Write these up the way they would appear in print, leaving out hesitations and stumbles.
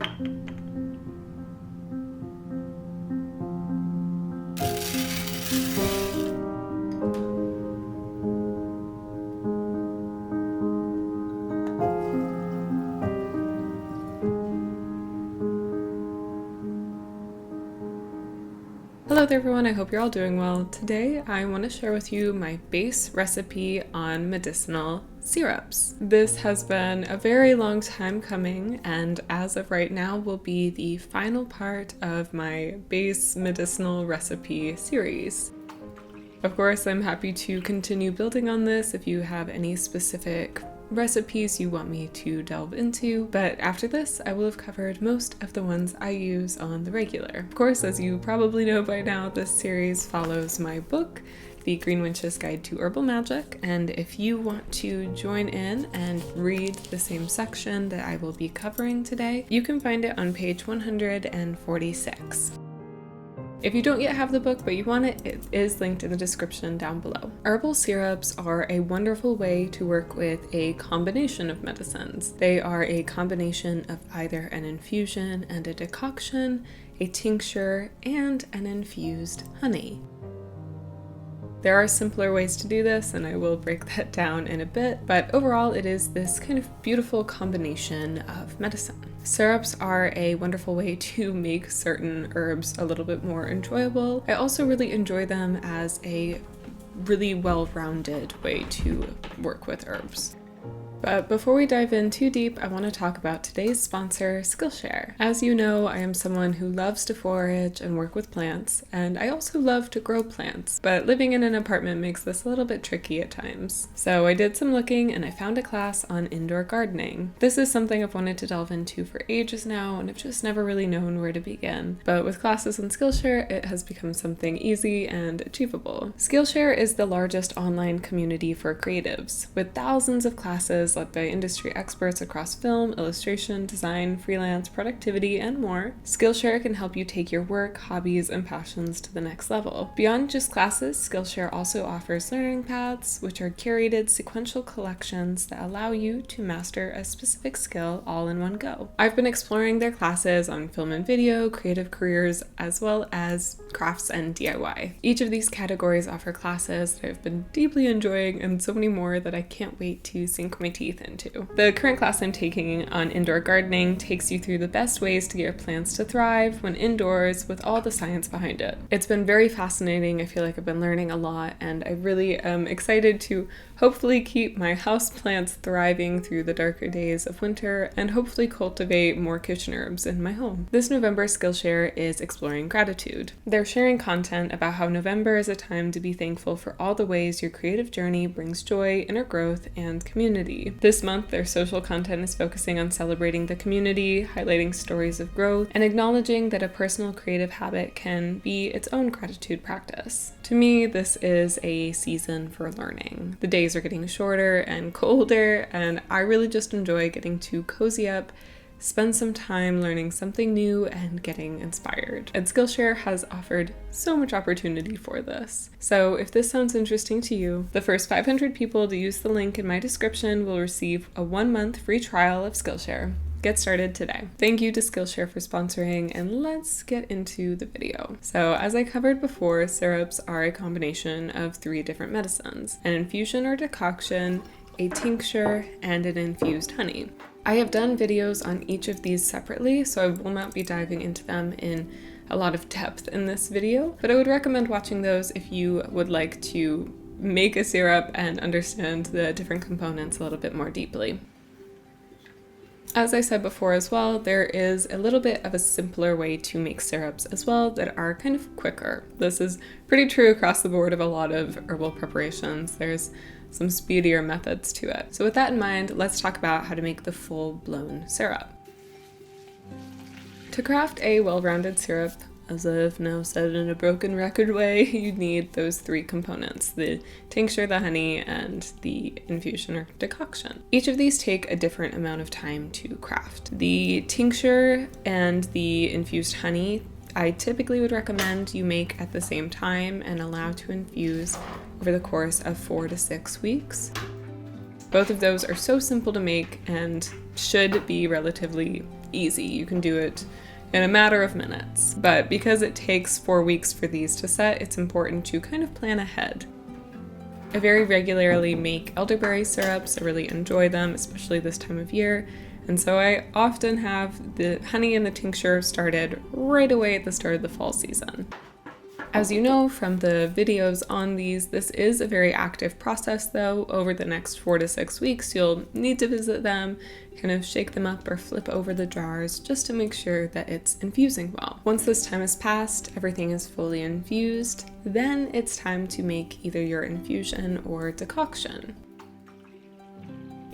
Hello there everyone, I hope you're all doing well. Today I want to share with you my base recipe on medicinal syrups. This has been a very long time coming, and as of right now will be the final part of my base medicinal recipe series. Of course, I'm happy to continue building on this if you have any specific recipes you want me to delve into, but after this I will have covered most of the ones I use on the regular. Of course, as you probably know by now, this series follows my book, The Green Witch's Guide to Herbal Magic, and if you want to join in and read the same section that I will be covering today, you can find it on page 146. If you don't yet have the book but you want it, it is linked in the description down below. Herbal syrups are a wonderful way to work with a combination of medicines. They are a combination of either an infusion and a decoction, a tincture, and an infused honey. There are simpler ways to do this, and I will break that down in a bit, but overall it is this kind of beautiful combination of medicine. Syrups are a wonderful way to make certain herbs a little bit more enjoyable. I also really enjoy them as a really well-rounded way to work with herbs. But before we dive in too deep, I want to talk about today's sponsor, Skillshare. As you know, I am someone who loves to forage and work with plants, and I also love to grow plants, but living in an apartment makes this a little bit tricky at times. So I did some looking and I found a class on indoor gardening. This is something I've wanted to delve into for ages now, and I've just never really known where to begin. But with classes on Skillshare, it has become something easy and achievable. Skillshare is the largest online community for creatives, with thousands of classes led by industry experts across film, illustration, design, freelance, productivity, and more. Skillshare can help you take your work, hobbies, and passions to the next level. Beyond just classes, Skillshare also offers learning paths, which are curated sequential collections that allow you to master a specific skill all in one go. I've been exploring their classes on film and video, creative careers, as well as crafts and DIY. Each of these categories offer classes that I've been deeply enjoying, and so many more that I can't wait to sink my teeth into. The current class I'm taking on indoor gardening takes you through the best ways to get your plants to thrive when indoors with all the science behind it. It's been very fascinating. I feel like I've been learning a lot, and I really am excited to hopefully keep my houseplants thriving through the darker days of winter and hopefully cultivate more kitchen herbs in my home. This November, Skillshare is exploring gratitude. They're sharing content about how November is a time to be thankful for all the ways your creative journey brings joy, inner growth, and community. This month, their social content is focusing on celebrating the community, highlighting stories of growth, and acknowledging that a personal creative habit can be its own gratitude practice. To me, this is a season for learning. The days are getting shorter and colder, and I really just enjoy getting to cozy up, spend some time learning something new, and getting inspired. And Skillshare has offered so much opportunity for this. So if this sounds interesting to you, the first 500 people to use the link in my description will receive a 1-month free trial of Skillshare. Get started today. Thank you to Skillshare for sponsoring, and let's get into the video. So as I covered before, syrups are a combination of 3 different medicines: an infusion or decoction, a tincture, and an infused honey. I have done videos on each of these separately, so I will not be diving into them in a lot of depth in this video, but I would recommend watching those if you would like to make a syrup and understand the different components a little bit more deeply. As I said before as well, there is a little bit of a simpler way to make syrups as well that are kind of quicker. This is pretty true across the board of a lot of herbal preparations. There's some speedier methods to it. So with that in mind, let's talk about how to make the full-blown syrup. To craft a well-rounded syrup, as I've now said in a broken record way, you need those 3 components: the tincture, the honey, and the infusion or decoction. Each of these take a different amount of time to craft. The tincture and the infused honey I typically would recommend you make at the same time and allow to infuse over the course of 4 to 6 weeks. Both of those are so simple to make and should be relatively easy. You can do it in a matter of minutes. But because it takes 4 weeks for these to set, it's important to kind of plan ahead. I very regularly make elderberry syrups. I really enjoy them, especially this time of year. And so I often have the honey and the tincture started right away at the start of the fall season. As you know from the videos on these, this is a very active process though. Over the next 4 to 6 weeks, you'll need to visit them, kind of shake them up or flip over the jars just to make sure that it's infusing well. Once this time has passed, everything is fully infused, then it's time to make either your infusion or decoction.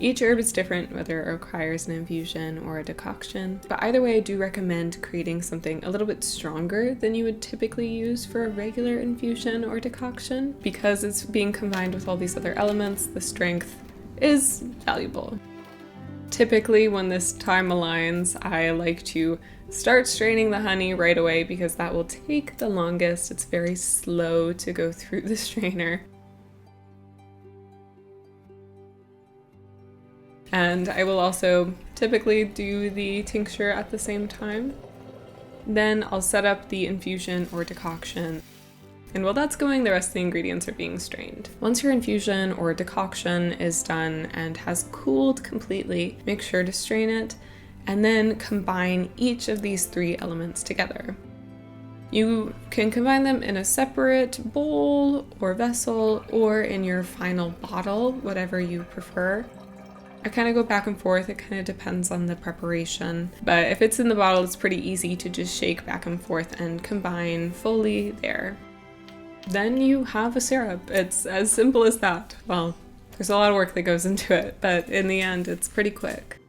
Each herb is different, whether it requires an infusion or a decoction, but either way I do recommend creating something a little bit stronger than you would typically use for a regular infusion or decoction. Because it's being combined with all these other elements, the strength is valuable. Typically when this time aligns, I like to start straining the honey right away because that will take the longest. It's very slow to go through the strainer. And I will also typically do the tincture at the same time. Then I'll set up the infusion or decoction. And while that's going, the rest of the ingredients are being strained. Once your infusion or decoction is done and has cooled completely, make sure to strain it and then combine each of these 3 elements together. You can combine them in a separate bowl or vessel or in your final bottle, whatever you prefer. I kind of go back and forth, it kind of depends on the preparation, but if it's in the bottle, it's pretty easy to just shake back and forth and combine fully there. Then you have a syrup. It's as simple as that. Well, there's a lot of work that goes into it, but in the end, it's pretty quick.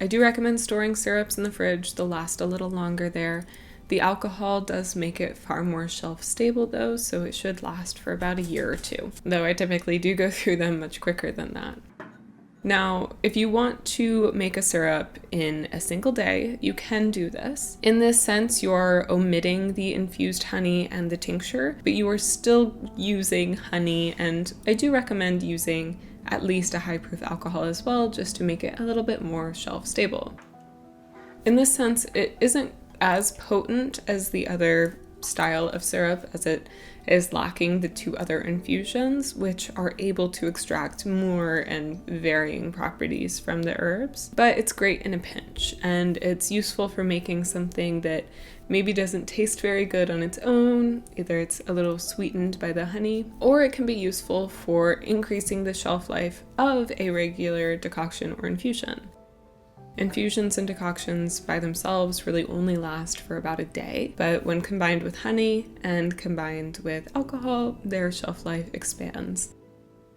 I do recommend storing syrups in the fridge. They'll last a little longer there. The alcohol does make it far more shelf stable though, so it should last for about a year or 2, though I typically do go through them much quicker than that. Now, if you want to make a syrup in a single day, you can do this. In this sense, you're omitting the infused honey and the tincture, but you are still using honey, and I do recommend using at least a high-proof alcohol as well, just to make it a little bit more shelf stable. In this sense, it isn't as potent as the other style of syrup, as it is lacking the 2 other infusions, which are able to extract more and varying properties from the herbs. But it's great in a pinch, and it's useful for making something that maybe doesn't taste very good on its own. Either it's a little sweetened by the honey, or it can be useful for increasing the shelf life of a regular decoction or infusion. Infusions and decoctions by themselves really only last for about a day, but when combined with honey and combined with alcohol, their shelf life expands.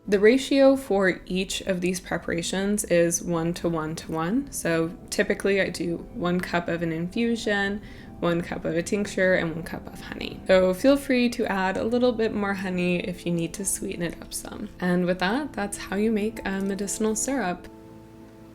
The ratio for each of these preparations is 1 to 1 to 1. So typically I do 1 cup of an infusion, 1 cup of a tincture, and 1 cup of honey. So feel free to add a little bit more honey if you need to sweeten it up some. And with that, that's how you make a medicinal syrup.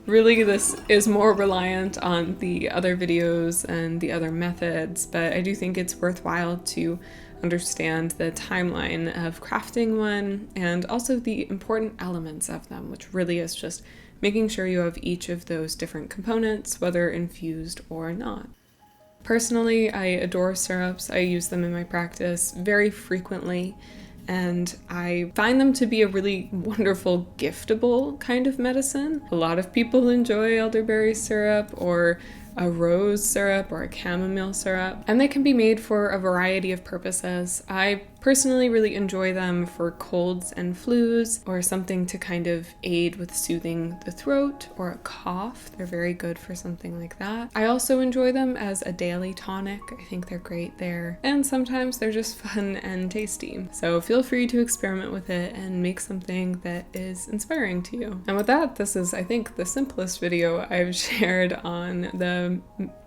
Really, this is more reliant on the other videos and the other methods, but I do think it's worthwhile to understand the timeline of crafting one and also the important elements of them, which really is just making sure you have each of those different components, whether infused or not. Personally, I adore syrups. I use them in my practice very frequently, and I find them to be a really wonderful, giftable kind of medicine. A lot of people enjoy elderberry syrup or a rose syrup or a chamomile syrup, and they can be made for a variety of purposes. I personally really enjoy them for colds and flus, or something to kind of aid with soothing the throat, or a cough. They're very good for something like that. I also enjoy them as a daily tonic. I think they're great there. And sometimes they're just fun and tasty. So feel free to experiment with it and make something that is inspiring to you. And with that, this is, I think, the simplest video I've shared on the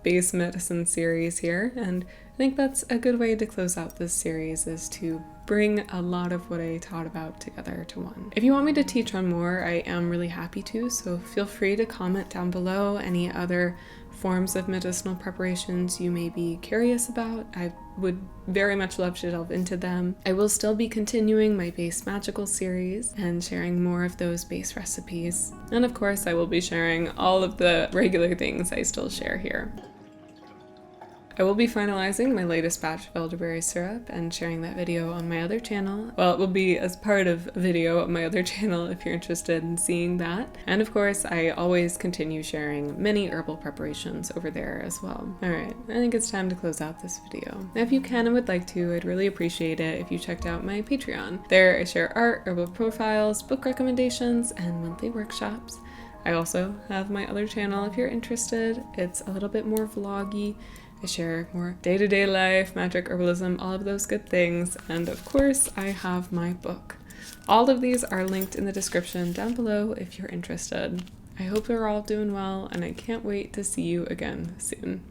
base medicine series here, and I think that's a good way to close out this series, is to bring a lot of what I taught about together to one. If you want me to teach on more, I am really happy to, so feel free to comment down below any other forms of medicinal preparations you may be curious about. I would very much love to delve into them. I will still be continuing my base magical series and sharing more of those base recipes. And of course, I will be sharing all of the regular things I still share here. I will be finalizing my latest batch of elderberry syrup and sharing that video on my other channel. Well, it will be as part of a video on my other channel if you're interested in seeing that. And of course, I always continue sharing many herbal preparations over there as well. Alright, I think it's time to close out this video. Now, if you can and would like to, I'd really appreciate it if you checked out my Patreon. There I share art, herbal profiles, book recommendations, and monthly workshops. I also have my other channel if you're interested. It's a little bit more vloggy. I share more day-to-day life, magic, herbalism, all of those good things. And of course, I have my book. All of these are linked in the description down below if you're interested. I hope you're all doing well, and I can't wait to see you again soon.